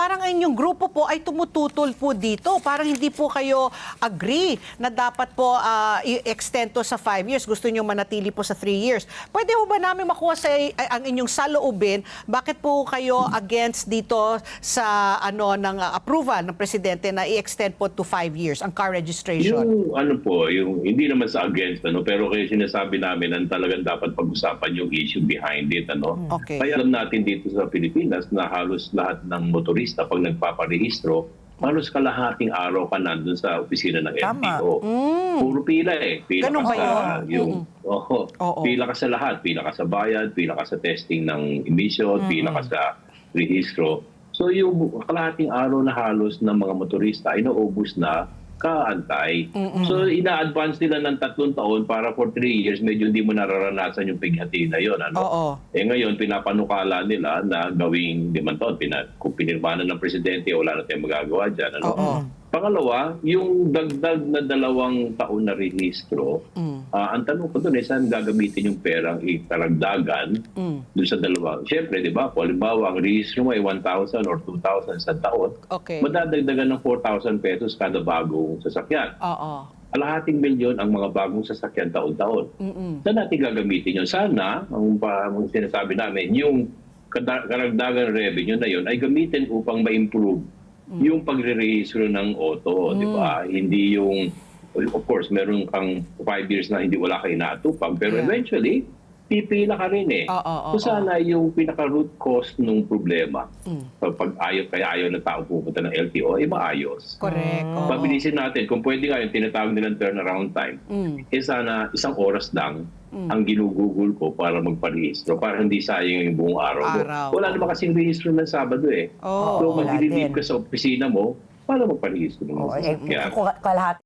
parang ang inyong grupo po ay tumututol po dito. Parang hindi po kayo agree na dapat po i-extend to sa 5 years. Gusto nyo manatili po sa 3 years. Pwede po ba namin makuha ang inyong saloobin? Bakit po kayo against dito sa ng approval ng presidente na i-extend po to 5 years ang car registration? Yung hindi naman sa against, pero kaya sinasabi namin ang talagang dapat pag-usapan yung issue behind it, Okay. Kaya alam natin dito sa Pilipinas na halos lahat ng motorista pag nagpaparehistro, halos kalahating araw ka nandun sa opisina ng LTO. Puro pila Pila Ganun ka ba sa pila ka sa lahat, pila ka sa bayad, pila ka sa testing ng emission, pila ka sa rehistro. So yung kalahating araw na halos ng mga motorista ay naubos na kaantay. So ina-advance nila ng 3 taon para for 3 years medyo hindi mo nararanasan yung pighati na yun. Ngayon pinapanukala nila na gawing 5 taon. Kung pinirmahan ng presidente, wala na tayong magagawa dyan. Pangalawa, yung dagdag na 2 taon na rehistro, ang tanong ko doon saan gagamitin yung perang ikaragdagan doon sa dalawa. Siyempre, di ba, kung halimbawa, ang rehistro mo ay 1,000 or 2,000 sa taon, madadagdagan ng 4,000 pesos kada bagong sasakyan. Kalahating milyon ang mga bagong sasakyan taon-taon. Saan natin gagamitin yun? Sana, ang sinasabi namin, yung karagdagan revenue na yun ay gamitin upang ma-improve yung pagre-rehistro ng auto, di ba? Hindi yung, of course, meron kang 5 years na hindi wala kayo inaatupag, pero eventually, pipila ka rin So sana yung pinaka-root cause ng problema, pag ayaw ng tao pupunta ng LTO, ay maayos. Correct. Pabilisin natin, kung pwede nga yung tinatawag nilang turnaround time, sana 1 oras lang ang ginugugol ko para magparehistro, para hindi sayang yung buong araw mo. Wala naman kasing rehistro ng Sabado So mag-leave ka sa opisina mo para magparehistro mo. Kalahat